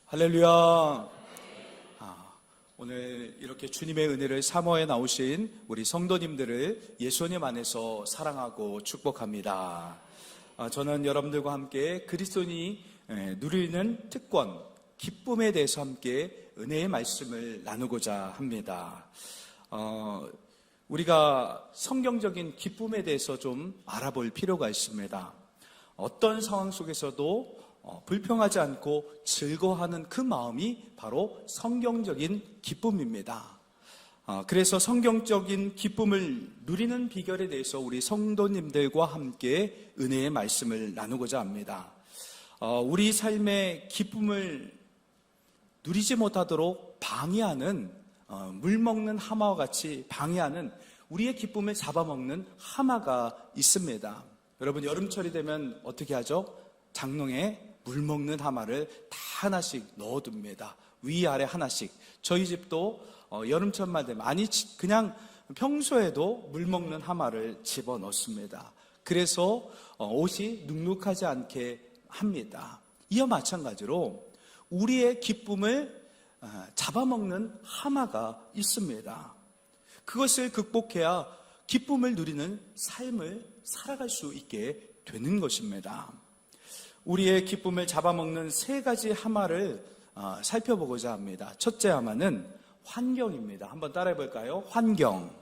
할렐루야. 오늘 이렇게 주님의 은혜를 사모해 나오신 우리 성도님들을 예수님 안에서 사랑하고 축복합니다. 저는 여러분들과 함께 그리스도인이 누리는 특권, 기쁨에 대해서 함께 은혜의 말씀을 나누고자 합니다. 우리가 성경적인 기쁨에 대해서 좀 알아볼 필요가 있습니다. 어떤 상황 속에서도 불평하지 않고 즐거워하는 그 마음이 바로 성경적인 기쁨입니다. 그래서 성경적인 기쁨을 누리는 비결에 대해서 우리 성도님들과 함께 은혜의 말씀을 나누고자 합니다. 우리 삶의 기쁨을 누리지 못하도록 방해하는 물먹는 하마와 같이 방해하는 우리의 기쁨을 잡아먹는 하마가 있습니다. 여러분, 여름철이 되면 어떻게 하죠? 장롱에 물 먹는 하마를 다 하나씩 넣어둡니다. 위아래 하나씩. 저희 집도 여름철만 되면, 아니 그냥 평소에도 물 먹는 하마를 집어넣습니다. 그래서 옷이 눅눅하지 않게 합니다. 이와 마찬가지로 우리의 기쁨을 잡아먹는 하마가 있습니다. 그것을 극복해야 기쁨을 누리는 삶을 살아갈 수 있게 되는 것입니다. 우리의 기쁨을 잡아먹는 세 가지 하마를 살펴보고자 합니다. 첫째 하마는 환경입니다. 한번 따라해 볼까요? 환경.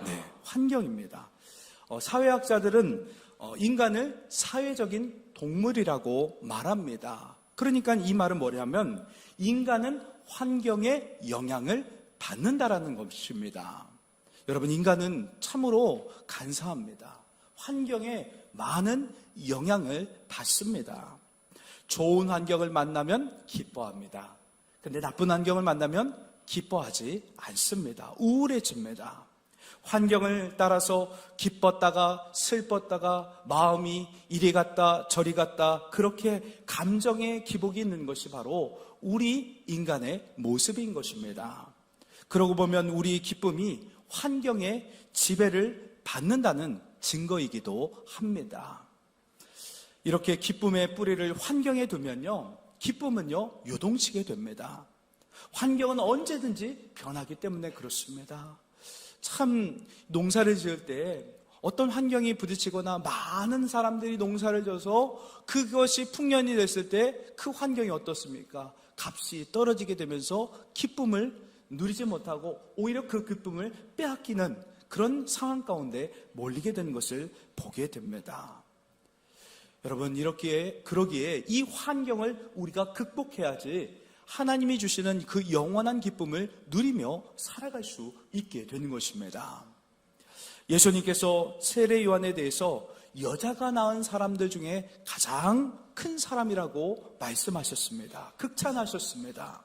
네, 환경입니다. 사회학자들은 인간을 사회적인 동물이라고 말합니다. 그러니까 이 말은 뭐냐면 인간은 환경의 영향을 받는다라는 것입니다. 여러분, 인간은 참으로 간사합니다. 환경에 많은 영향을 받습니다. 좋은 환경을 만나면 기뻐합니다. 근데 나쁜 환경을 만나면 기뻐하지 않습니다. 우울해집니다. 환경을 따라서 기뻤다가 슬펐다가 마음이 이리 갔다 저리 갔다, 그렇게 감정의 기복이 있는 것이 바로 우리 인간의 모습인 것입니다. 그러고 보면 우리 기쁨이 환경의 지배를 받는다는 증거이기도 합니다. 이렇게 기쁨의 뿌리를 환경에 두면요, 기쁨은요 요동치게 됩니다. 환경은 언제든지 변하기 때문에 그렇습니다. 참, 농사를 지을 때 어떤 환경이 부딪히거나 많은 사람들이 농사를 져서 그것이 풍년이 됐을 때 그 환경이 어떻습니까? 값이 떨어지게 되면서 기쁨을 누리지 못하고 오히려 그 기쁨을 빼앗기는 그런 상황 가운데 몰리게 되는 것을 보게 됩니다. 여러분, 그러기에 이 환경을 우리가 극복해야지 하나님이 주시는 그 영원한 기쁨을 누리며 살아갈 수 있게 되는 것입니다. 예수님께서 세례 요한에 대해서 여자가 낳은 사람들 중에 가장 큰 사람이라고 말씀하셨습니다. 극찬하셨습니다.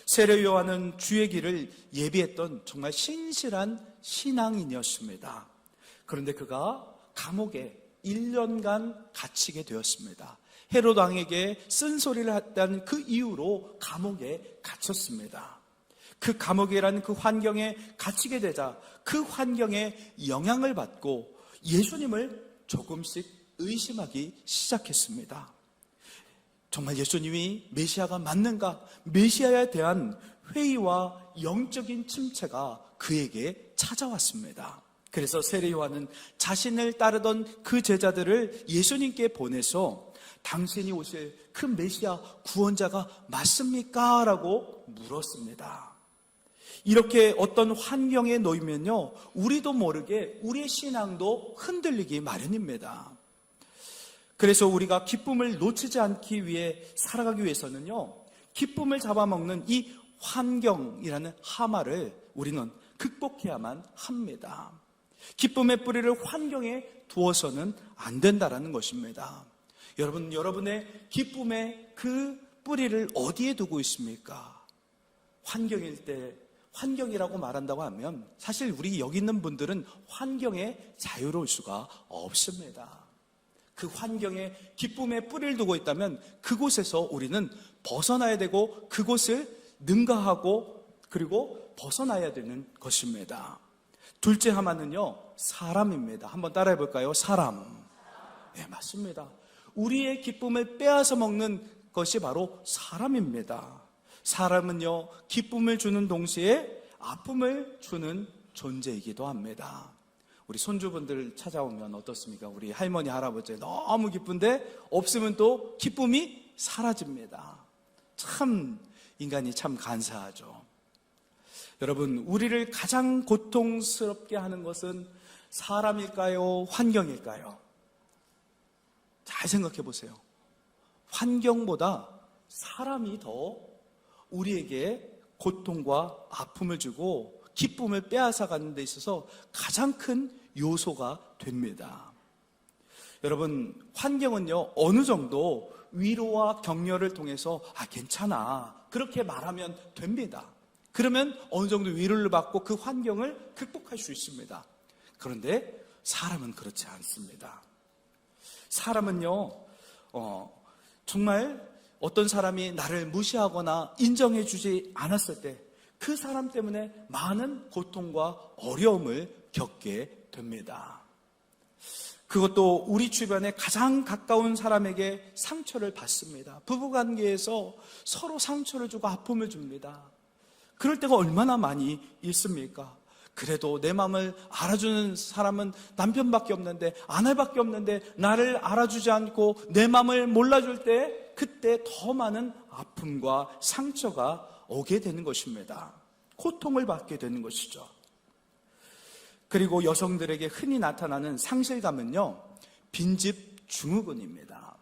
세례 요한은 주의 길을 예비했던 정말 신실한 신앙인이었습니다. 그런데 그가 감옥에 1년간 갇히게 되었습니다. 헤롯 왕에게 쓴소리를 했다는 그 이유로 감옥에 갇혔습니다. 그 감옥이라는 그 환경에 갇히게 되자 그 환경에 영향을 받고 예수님을 조금씩 의심하기 시작했습니다. 정말 예수님이 메시아가 맞는가? 메시아에 대한 회의와 영적인 침체가 그에게 찾아왔습니다. 그래서 세례 요한은 자신을 따르던 그 제자들을 예수님께 보내서 당신이 오실 그 메시아 구원자가 맞습니까? 라고 물었습니다. 이렇게 어떤 환경에 놓이면요, 우리도 모르게 우리의 신앙도 흔들리기 마련입니다. 그래서 우리가 기쁨을 놓치지 않기 위해 살아가기 위해서는요, 기쁨을 잡아먹는 이 환경이라는 하마를 우리는 극복해야만 합니다. 기쁨의 뿌리를 환경에 두어서는 안 된다라는 것입니다. 여러분, 여러분의 기쁨의 그 뿌리를 어디에 두고 있습니까? 환경일 때, 환경이라고 말한다고 하면 사실 우리 여기 있는 분들은 환경에 자유로울 수가 없습니다. 그 환경에 기쁨의 뿌리를 두고 있다면 그곳에서 우리는 벗어나야 되고 그곳을 능가하고 그리고 벗어나야 되는 것입니다. 둘째 하마는요, 사람입니다. 한번 따라해 볼까요? 사람. 네, 맞습니다. 우리의 기쁨을 빼앗아 먹는 것이 바로 사람입니다. 사람은요, 기쁨을 주는 동시에 아픔을 주는 존재이기도 합니다. 우리 손주분들 찾아오면 어떻습니까? 우리 할머니, 할아버지 너무 기쁜데 없으면 또 기쁨이 사라집니다. 참 인간이 참 간사하죠. 여러분, 우리를 가장 고통스럽게 하는 것은 사람일까요? 환경일까요? 잘 생각해 보세요. 환경보다 사람이 더 우리에게 고통과 아픔을 주고 기쁨을 빼앗아가는 데 있어서 가장 큰 요소가 됩니다. 여러분, 환경은요, 어느 정도 위로와 격려를 통해서 괜찮아, 그렇게 말하면 됩니다. 그러면 어느 정도 위로를 받고 그 환경을 극복할 수 있습니다. 그런데 사람은 그렇지 않습니다. 사람은요, 정말 어떤 사람이 나를 무시하거나 인정해주지 않았을 때 그 사람 때문에 많은 고통과 어려움을 겪게 됩니다. 그것도 우리 주변에 가장 가까운 사람에게 상처를 받습니다. 부부관계에서 서로 상처를 주고 아픔을 줍니다. 그럴 때가 얼마나 많이 있습니까? 그래도 내 마음을 알아주는 사람은 남편밖에 없는데, 아내밖에 없는데 나를 알아주지 않고 내 마음을 몰라줄 때 그때 더 많은 아픔과 상처가 오게 되는 것입니다. 고통을 받게 되는 것이죠. 그리고 여성들에게 흔히 나타나는 상실감은요, 빈집 증후군입니다.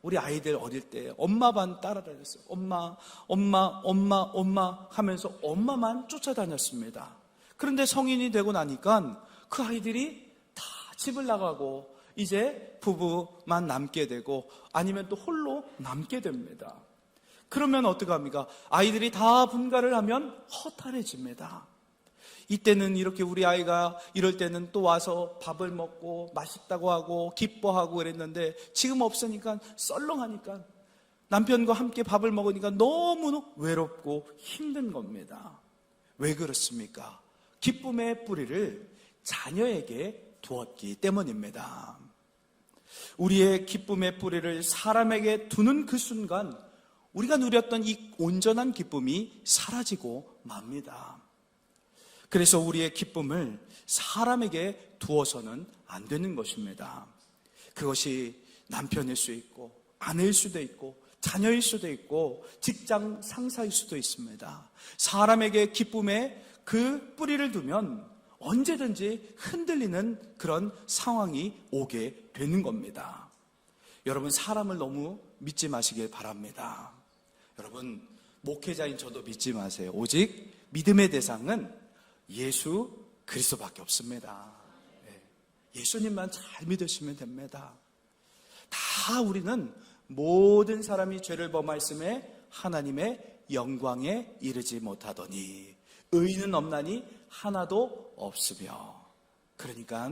우리 아이들 어릴 때 엄마 반 따라다녔어요. 엄마, 엄마, 엄마, 엄마 하면서 엄마만 쫓아다녔습니다. 그런데 성인이 되고 나니까 그 아이들이 다 집을 나가고 이제 부부만 남게 되고 아니면 또 홀로 남게 됩니다. 그러면 어떡합니까? 아이들이 다 분가를 하면 허탈해집니다. 이때는 이렇게 우리 아이가 이럴 때는 또 와서 밥을 먹고 맛있다고 하고 기뻐하고 그랬는데 지금 없으니까 썰렁하니까 남편과 함께 밥을 먹으니까 너무 외롭고 힘든 겁니다. 왜 그렇습니까? 기쁨의 뿌리를 자녀에게 두었기 때문입니다. 우리의 기쁨의 뿌리를 사람에게 두는 그 순간 우리가 누렸던 이 온전한 기쁨이 사라지고 맙니다. 그래서 우리의 기쁨을 사람에게 두어서는 안 되는 것입니다. 그것이 남편일 수 있고 아내일 수도 있고 자녀일 수도 있고 직장 상사일 수도 있습니다. 사람에게 기쁨의 그 뿌리를 두면 언제든지 흔들리는 그런 상황이 오게 되는 겁니다. 여러분, 사람을 너무 믿지 마시길 바랍니다. 여러분, 목회자인 저도 믿지 마세요. 오직 믿음의 대상은 예수 그리스도밖에 없습니다. 예수님만 잘 믿으시면 됩니다. 다 우리는 모든 사람이 죄를 범하였음에 하나님의 영광에 이르지 못하더니 의인은 없나니 하나도 없으며. 그러니까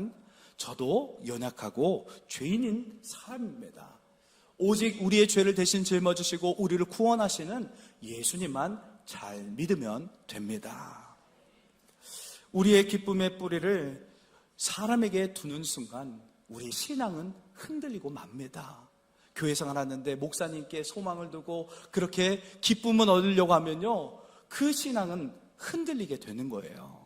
저도 연약하고 죄인인 사람입니다. 오직 우리의 죄를 대신 짊어지시고 우리를 구원하시는 예수님만 잘 믿으면 됩니다. 우리의 기쁨의 뿌리를 사람에게 두는 순간 우리의 신앙은 흔들리고 맙니다. 교회 생활하는데 목사님께 소망을 두고 그렇게 기쁨을 얻으려고 하면요, 그 신앙은 흔들리게 되는 거예요.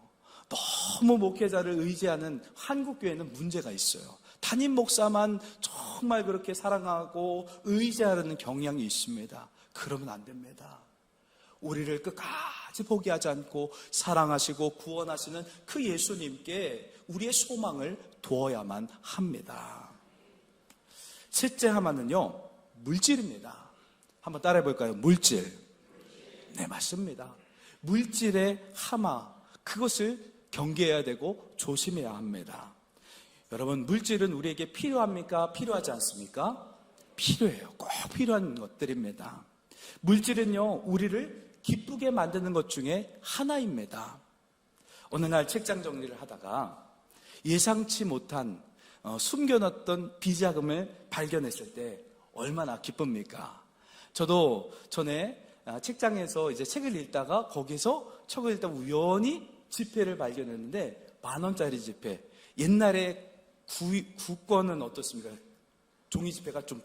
너무 목회자를 의지하는 한국교회는 문제가 있어요. 담임 목사만 정말 그렇게 사랑하고 의지하는 경향이 있습니다. 그러면 안 됩니다. 우리를 끝까지 포기하지 않고 사랑하시고 구원하시는 그 예수님께 우리의 소망을 두어야만 합니다. 셋째 하나는요, 물질입니다. 한번 따라해 볼까요? 물질. 네, 맞습니다. 물질의 하마, 그것을 경계해야 되고 조심해야 합니다. 여러분, 물질은 우리에게 필요합니까? 필요하지 않습니까? 필요해요. 꼭 필요한 것들입니다. 물질은요, 우리를 기쁘게 만드는 것 중에 하나입니다. 어느 날 책장 정리를 하다가 예상치 못한 숨겨놨던 비자금을 발견했을 때 얼마나 기쁩니까? 저도 전에 책장에서 이제 책을 읽다가 거기서 책을 읽다가 우연히 지폐를 발견했는데 10,000원짜리 지폐. 옛날에 구권은 어떻습니까? 종이지폐가 좀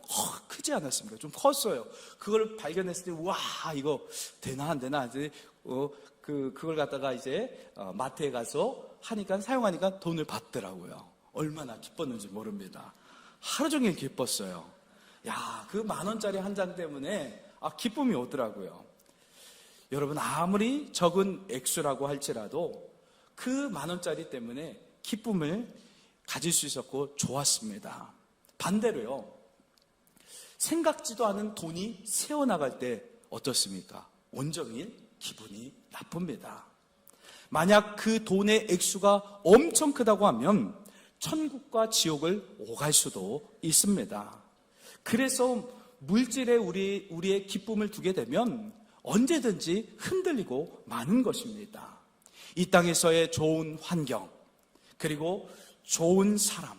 크지 않았습니까? 좀 컸어요. 그걸 발견했을 때, 와, 이거 되나 안 되나? 그걸 갖다가 이제 마트에 가서 사용하니까 돈을 받더라고요. 얼마나 기뻤는지 모릅니다. 하루 종일 기뻤어요. 야, 그 10,000원짜리 한 장 때문에 기쁨이 오더라고요. 여러분, 아무리 적은 액수라고 할지라도 그 10,000원짜리 때문에 기쁨을 가질 수 있었고 좋았습니다. 반대로요, 생각지도 않은 돈이 새어나갈 때 어떻습니까? 온종일 기분이 나쁩니다. 만약 그 돈의 액수가 엄청 크다고 하면 천국과 지옥을 오갈 수도 있습니다. 그래서 물질에 우리의 기쁨을 두게 되면 언제든지 흔들리고 마는 것입니다. 이 땅에서의 좋은 환경, 그리고 좋은 사람,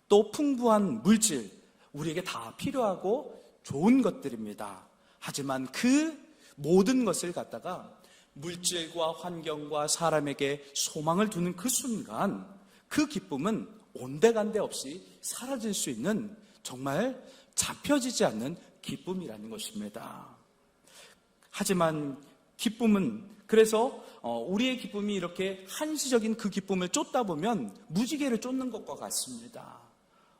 또 풍부한 물질, 우리에게 다 필요하고 좋은 것들입니다. 하지만 그 모든 것을 갖다가 물질과 환경과 사람에게 소망을 두는 그 순간, 그 기쁨은 온데간데 없이 사라질 수 있는 정말 잡혀지지 않는 기쁨이라는 것입니다. 하지만 기쁨은, 그래서 우리의 기쁨이 이렇게 한시적인 그 기쁨을 쫓다 보면 무지개를 쫓는 것과 같습니다.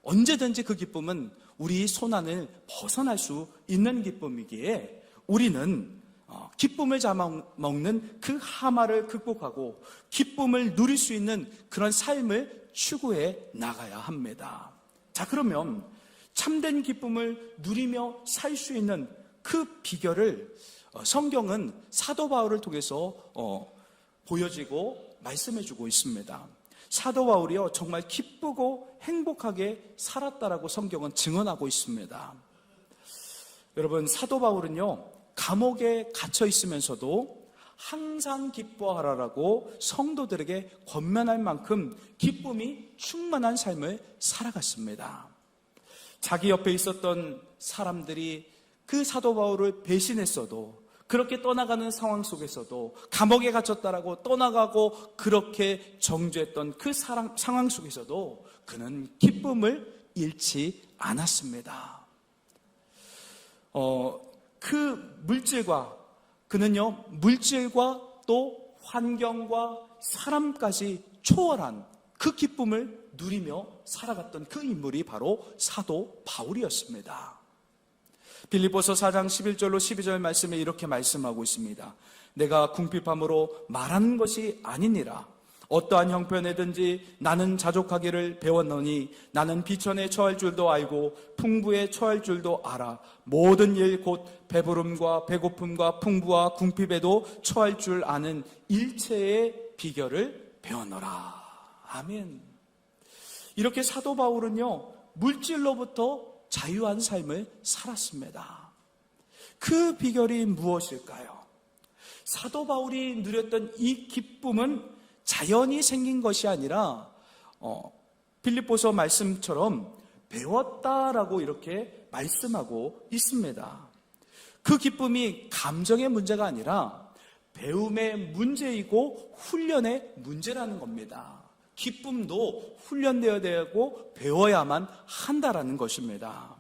언제든지 그 기쁨은 우리 손안을 벗어날 수 있는 기쁨이기에 우리는 기쁨을 잡아먹는 그 하마를 극복하고 기쁨을 누릴 수 있는 그런 삶을 추구해 나가야 합니다. 자, 그러면 참된 기쁨을 누리며 살 수 있는 그 비결을 성경은 사도 바울을 통해서 보여지고 말씀해주고 있습니다. 사도 바울이요, 정말 기쁘고 행복하게 살았다라고 성경은 증언하고 있습니다. 여러분, 사도 바울은요, 감옥에 갇혀 있으면서도 항상 기뻐하라라고 성도들에게 권면할 만큼 기쁨이 충만한 삶을 살아갔습니다. 자기 옆에 있었던 사람들이 그 사도 바울을 배신했어도, 그렇게 떠나가는 상황 속에서도, 감옥에 갇혔다라고 떠나가고 그렇게 정죄했던 그 상황 속에서도 그는 기쁨을 잃지 않았습니다. 그 그는요, 물질과 또 환경과 사람까지 초월한 그 기쁨을 누리며 살아갔던 그 인물이 바로 사도 바울이었습니다. 빌립보서 4장 11절로 12절 말씀에 이렇게 말씀하고 있습니다. 내가 궁핍함으로 말하는 것이 아니니라. 어떠한 형편에든지 나는 자족하기를 배웠노니 나는 비천에 처할 줄도 알고 풍부에 처할 줄도 알아. 모든 일 곧 배부름과 배고픔과 풍부와 궁핍에도 처할 줄 아는 일체의 비결을 배웠노라. 아멘. 이렇게 사도 바울은요, 물질로부터 자유한 삶을 살았습니다. 그 비결이 무엇일까요? 사도 바울이 누렸던 이 기쁨은 자연히 생긴 것이 아니라 빌립보서 말씀처럼 배웠다라고 이렇게 말씀하고 있습니다. 그 기쁨이 감정의 문제가 아니라 배움의 문제이고 훈련의 문제라는 겁니다. 기쁨도 훈련되어야 되고 배워야만 한다라는 것입니다.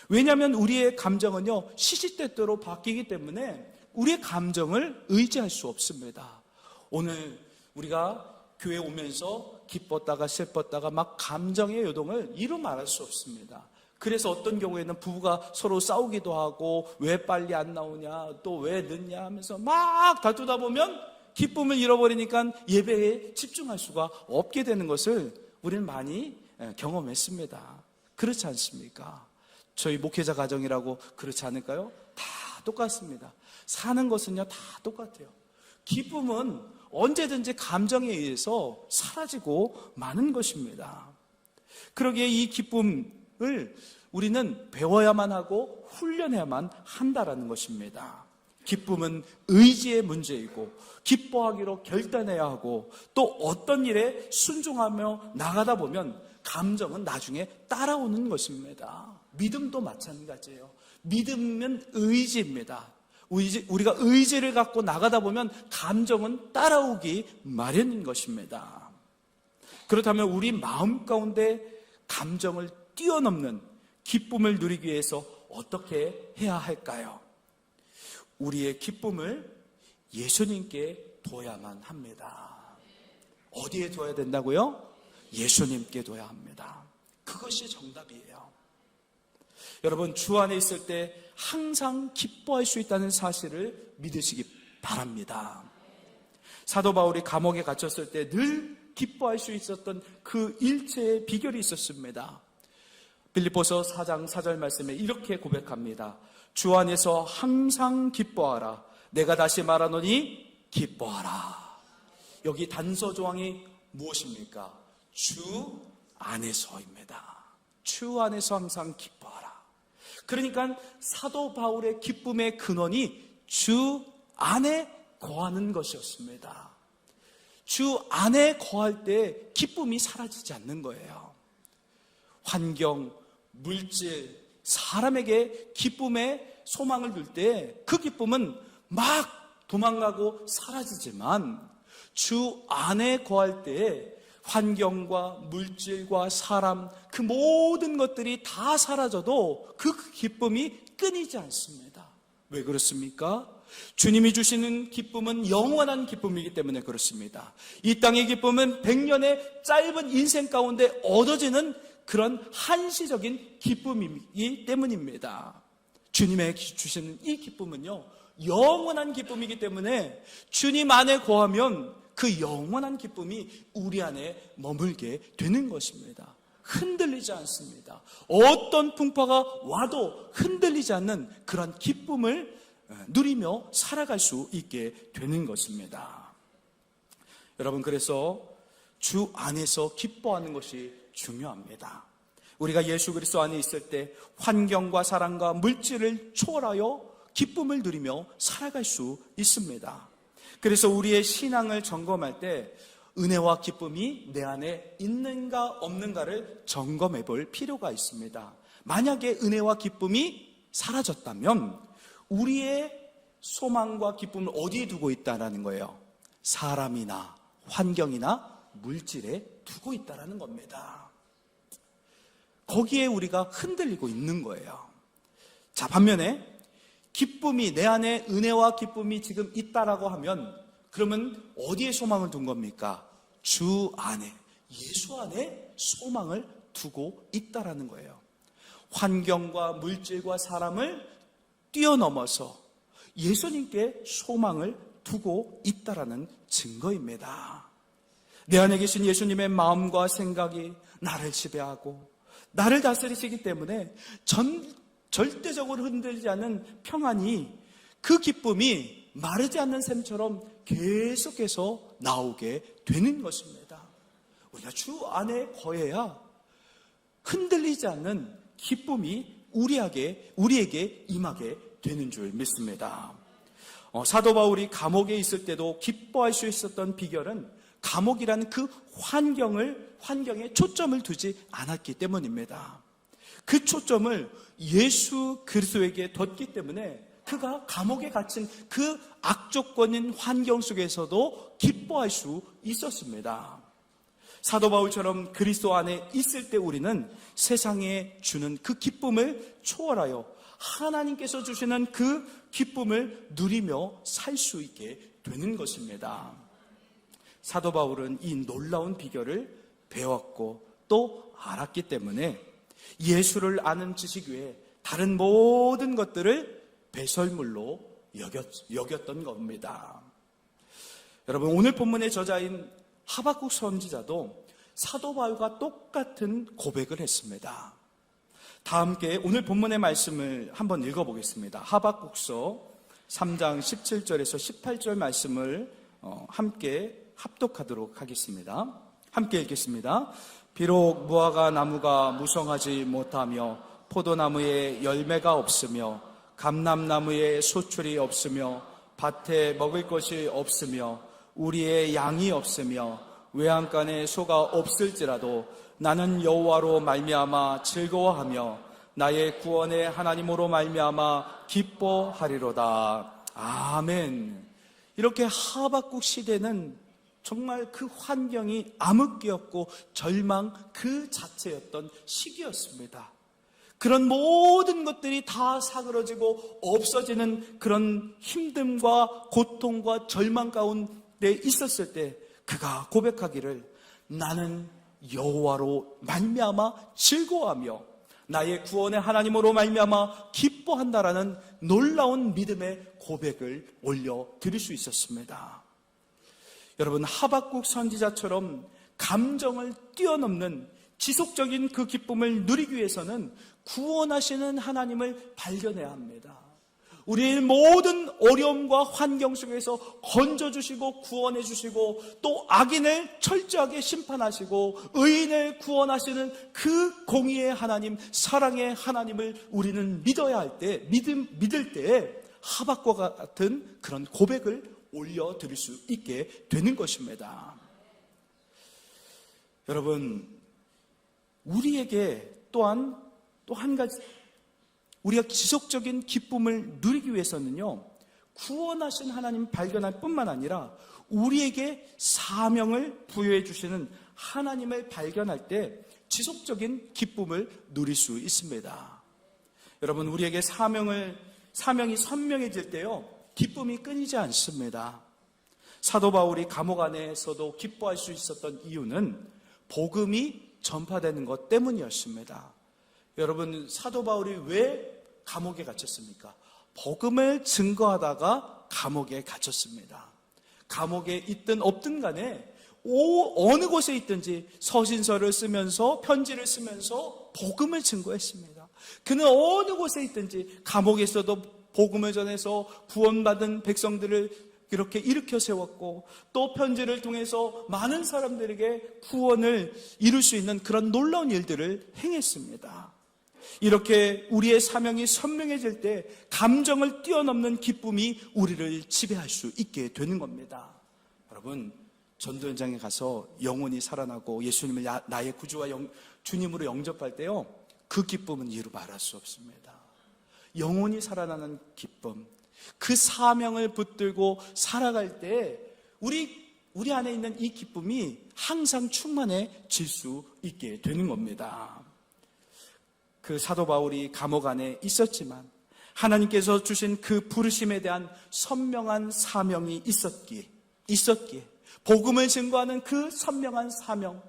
왜냐하면 우리의 감정은요, 시시때때로 바뀌기 때문에 우리의 감정을 의지할 수 없습니다. 오늘 우리가 교회 오면서 기뻤다가 슬펐다가 막 감정의 요동을 이루 말할 수 없습니다. 그래서 어떤 경우에는 부부가 서로 싸우기도 하고 왜 빨리 안 나오냐, 또 왜 늦냐 하면서 막 다투다 보면 기쁨을 잃어버리니까 예배에 집중할 수가 없게 되는 것을 우리는 많이 경험했습니다. 그렇지 않습니까? 저희 목회자 가정이라고 그렇지 않을까요? 다 똑같습니다. 사는 것은요, 다 똑같아요. 기쁨은 언제든지 감정에 의해서 사라지고 마는 것입니다. 그러기에 이 기쁨을 우리는 배워야만 하고 훈련해야만 한다라는 것입니다. 기쁨은 의지의 문제이고 기뻐하기로 결단해야 하고 또 어떤 일에 순종하며 나가다 보면 감정은 나중에 따라오는 것입니다. 믿음도 마찬가지예요. 믿음은 의지입니다. 우리가 의지를 갖고 나가다 보면 감정은 따라오기 마련인 것입니다. 그렇다면 우리 마음 가운데 감정을 뛰어넘는 기쁨을 누리기 위해서 어떻게 해야 할까요? 우리의 기쁨을 예수님께 둬야만 합니다. 어디에 둬야 된다고요? 예수님께 둬야 합니다. 그것이 정답이에요. 여러분, 주 안에 있을 때 항상 기뻐할 수 있다는 사실을 믿으시기 바랍니다. 사도 바울이 감옥에 갇혔을 때 늘 기뻐할 수 있었던 그 일체의 비결이 있었습니다. 빌립보서 4장 4절 말씀에 이렇게 고백합니다. 주 안에서 항상 기뻐하라. 내가 다시 말하노니 기뻐하라. 여기 단서 조항이 무엇입니까? 주 안에서입니다. 주 안에서 항상 기뻐하라. 그러니까 사도 바울의 기쁨의 근원이 주 안에 거하는 것이었습니다. 주 안에 거할 때 기쁨이 사라지지 않는 거예요. 환경, 물질, 사람에게 기쁨의 소망을 둘 때 그 기쁨은 막 도망가고 사라지지만 주 안에 거할 때 환경과 물질과 사람, 그 모든 것들이 다 사라져도 그 기쁨이 끊이지 않습니다. 왜 그렇습니까? 주님이 주시는 기쁨은 영원한 기쁨이기 때문에 그렇습니다. 이 땅의 기쁨은 100년의 짧은 인생 가운데 얻어지는 그런 한시적인 기쁨이기 때문입니다. 주님의 주시는 이 기쁨은요, 영원한 기쁨이기 때문에 주님 안에 거하면 그 영원한 기쁨이 우리 안에 머물게 되는 것입니다. 흔들리지 않습니다. 어떤 풍파가 와도 흔들리지 않는 그런 기쁨을 누리며 살아갈 수 있게 되는 것입니다. 여러분, 그래서 주 안에서 기뻐하는 것이 중요합니다. 우리가 예수 그리스도 안에 있을 때 환경과 사랑과 물질을 초월하여 기쁨을 누리며 살아갈 수 있습니다. 그래서 우리의 신앙을 점검할 때 은혜와 기쁨이 내 안에 있는가 없는가를 점검해 볼 필요가 있습니다. 만약에 은혜와 기쁨이 사라졌다면 우리의 소망과 기쁨을 어디에 두고 있다는 거예요? 사람이나 환경이나 물질에 두고 있다는 겁니다. 거기에 우리가 흔들리고 있는 거예요. 자, 반면에 기쁨이, 내 안에 은혜와 기쁨이 지금 있다라고 하면 그러면 어디에 소망을 둔 겁니까? 주 안에, 예수 안에 소망을 두고 있다라는 거예요. 환경과 물질과 사람을 뛰어넘어서 예수님께 소망을 두고 있다라는 증거입니다. 내 안에 계신 예수님의 마음과 생각이 나를 지배하고 나를 다스리시기 때문에 절대적으로 흔들리지 않는 평안이, 그 기쁨이 마르지 않는 샘처럼 계속해서 나오게 되는 것입니다. 우리가 주 안에 거해야 흔들리지 않는 기쁨이 우리에게 임하게 되는 줄 믿습니다. 사도 바울이 감옥에 있을 때도 기뻐할 수 있었던 비결은 감옥이라는 그 환경에 초점을 두지 않았기 때문입니다. 그 초점을 예수 그리스도에게 뒀기 때문에 그가 감옥에 갇힌 그 악조건인 환경 속에서도 기뻐할 수 있었습니다. 사도 바울처럼 그리스도 안에 있을 때 우리는 세상에 주는 그 기쁨을 초월하여 하나님께서 주시는 그 기쁨을 누리며 살 수 있게 되는 것입니다. 사도 바울은 이 놀라운 비결을 배웠고 또 알았기 때문에 예수를 아는 지식 외에 다른 모든 것들을 배설물로 여겼던 겁니다. 여러분, 오늘 본문의 저자인 하박국 선지자도 사도 바울과 똑같은 고백을 했습니다. 다 함께 오늘 본문의 말씀을 한번 읽어보겠습니다. 하박국서 3장 17절에서 18절 말씀을 함께 합독하도록 하겠습니다. 함께 읽겠습니다. 비록 무화과 나무가 무성하지 못하며 포도나무에 열매가 없으며 감람나무에 소출이 없으며 밭에 먹을 것이 없으며 우리의 양이 없으며 외양간에 소가 없을지라도 나는 여호와로 말미암아 즐거워하며 나의 구원의 하나님으로 말미암아 기뻐하리로다. 아멘. 이렇게 하박국 시대는 정말 그 환경이 암흑기였고 절망 그 자체였던 시기였습니다. 그런 모든 것들이 다 사그러지고 없어지는 그런 힘듦과 고통과 절망 가운데 있었을 때 그가 고백하기를 나는 여호와로 말미암아 즐거워하며 나의 구원의 하나님으로 말미암아 기뻐한다라는 놀라운 믿음의 고백을 올려드릴 수 있었습니다. 여러분, 하박국 선지자처럼 감정을 뛰어넘는 지속적인 그 기쁨을 누리기 위해서는 구원하시는 하나님을 발견해야 합니다. 우리의 모든 어려움과 환경 속에서 건져주시고 구원해주시고 또 악인을 철저하게 심판하시고 의인을 구원하시는 그 공의의 하나님, 사랑의 하나님을 우리는 믿어야 할 때, 믿을 때 하박국과 같은 그런 고백을 올려드릴 수 있게 되는 것입니다. 여러분, 우리에게 또한 또 한 가지 우리가 지속적인 기쁨을 누리기 위해서는요, 구원하신 하나님 발견할 뿐만 아니라 우리에게 사명을 부여해 주시는 하나님을 발견할 때 지속적인 기쁨을 누릴 수 있습니다. 여러분, 우리에게 사명이 선명해질 때요, 기쁨이 끊이지 않습니다. 사도 바울이 감옥 안에서도 기뻐할 수 있었던 이유는 복음이 전파되는 것 때문이었습니다. 여러분, 사도 바울이 왜 감옥에 갇혔습니까? 복음을 증거하다가 감옥에 갇혔습니다. 감옥에 있든 없든 간에 어느 곳에 있든지 서신서를 쓰면서 편지를 쓰면서 복음을 증거했습니다. 그는 어느 곳에 있든지 감옥에서도 복음을 전해서 구원받은 백성들을 이렇게 일으켜 세웠고 또 편지를 통해서 많은 사람들에게 구원을 이룰 수 있는 그런 놀라운 일들을 행했습니다. 이렇게 우리의 사명이 선명해질 때 감정을 뛰어넘는 기쁨이 우리를 지배할 수 있게 되는 겁니다. 여러분, 전도 현장에 가서 영혼이 살아나고 예수님을 나의 구주와 주님으로 영접할 때요, 그 기쁨은 이루 말할 수 없습니다. 영혼이 살아나는 기쁨, 그 사명을 붙들고 살아갈 때 우리 안에 있는 이 기쁨이 항상 충만해질 수 있게 되는 겁니다. 그 사도 바울이 감옥 안에 있었지만 하나님께서 주신 그 부르심에 대한 선명한 사명이 있었기에 복음을 증거하는 그 선명한 사명,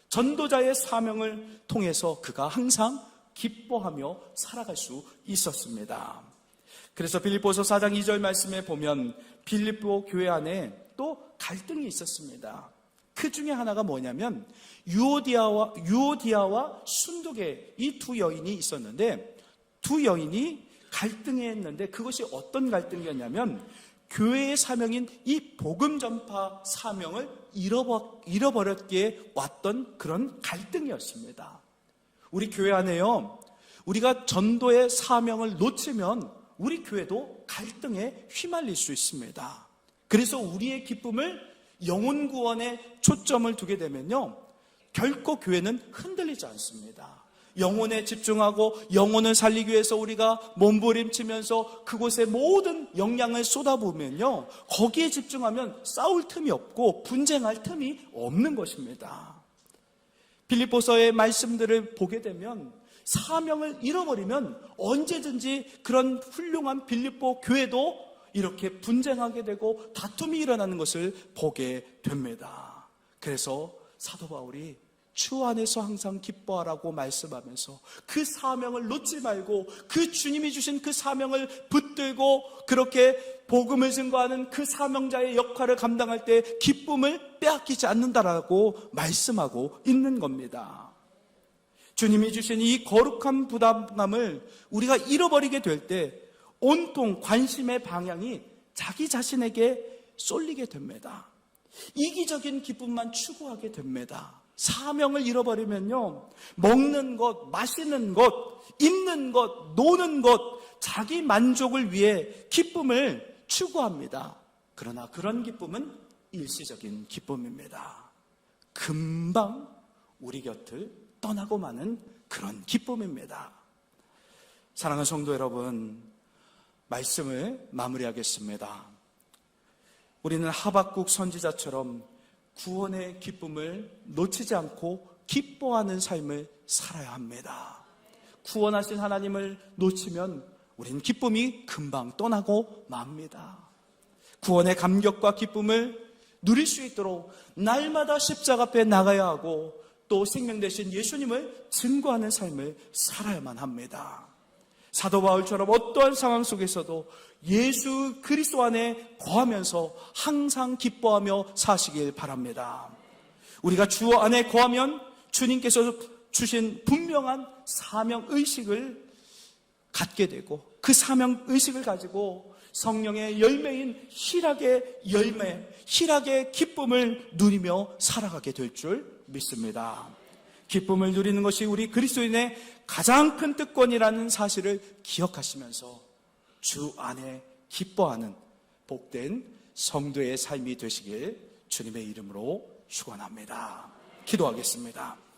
전도자의 사명을 통해서 그가 항상 기뻐하며 살아갈 수 있었습니다. 그래서 빌립보서 4장 2절 말씀에 보면 빌립보 교회 안에 또 갈등이 있었습니다. 그 중에 하나가 뭐냐면 유오디아와 순두계 이 두 여인이 있었는데 두 여인이 갈등했는데 그것이 어떤 갈등이었냐면 교회의 사명인 이 복음 전파 사명을 잃어버렸기에 왔던 그런 갈등이었습니다. 우리 교회 안에요, 우리가 전도의 사명을 놓치면 우리 교회도 갈등에 휘말릴 수 있습니다. 그래서 우리의 기쁨을 영혼 구원에 초점을 두게 되면요, 결코 교회는 흔들리지 않습니다. 영혼에 집중하고 영혼을 살리기 위해서 우리가 몸부림치면서 그곳에 모든 역량을 쏟아부으면요, 거기에 집중하면 싸울 틈이 없고 분쟁할 틈이 없는 것입니다. 빌립보서의 말씀들을 보게 되면 사명을 잃어버리면 언제든지 그런 훌륭한 빌립보 교회도 이렇게 분쟁하게 되고 다툼이 일어나는 것을 보게 됩니다. 그래서 사도 바울이 주 안에서 항상 기뻐하라고 말씀하면서 그 사명을 놓지 말고 그 주님이 주신 그 사명을 붙들고 그렇게 복음을 증거하는 그 사명자의 역할을 감당할 때 기쁨을 빼앗기지 않는다라고 말씀하고 있는 겁니다. 주님이 주신 이 거룩한 부담감을 우리가 잃어버리게 될 때 온통 관심의 방향이 자기 자신에게 쏠리게 됩니다. 이기적인 기쁨만 추구하게 됩니다. 사명을 잃어버리면요, 먹는 것, 마시는 것, 입는 것, 노는 것, 자기 만족을 위해 기쁨을 추구합니다. 그러나 그런 기쁨은 일시적인 기쁨입니다. 금방 우리 곁을 떠나고 마는 그런 기쁨입니다. 사랑하는 성도 여러분, 말씀을 마무리하겠습니다. 우리는 하박국 선지자처럼 구원의 기쁨을 놓치지 않고 기뻐하는 삶을 살아야 합니다. 구원하신 하나님을 놓치면 우리는 기쁨이 금방 떠나고 맙니다. 구원의 감격과 기쁨을 누릴 수 있도록 날마다 십자가 앞에 나가야 하고 또 생명 되신 예수님을 증거하는 삶을 살아야만 합니다. 사도 바울처럼 어떠한 상황 속에서도 예수 그리스도 안에 거하면서 항상 기뻐하며 사시길 바랍니다. 우리가 주 안에 거하면 주님께서 주신 분명한 사명의식을 갖게 되고 그 사명의식을 가지고 성령의 열매인 희락의 열매, 희락의 기쁨을 누리며 살아가게 될 줄 믿습니다. 기쁨을 누리는 것이 우리 그리스도인의 가장 큰 특권이라는 사실을 기억하시면서 주 안에 기뻐하는 복된 성도의 삶이 되시길 주님의 이름으로 축원합니다. 기도하겠습니다.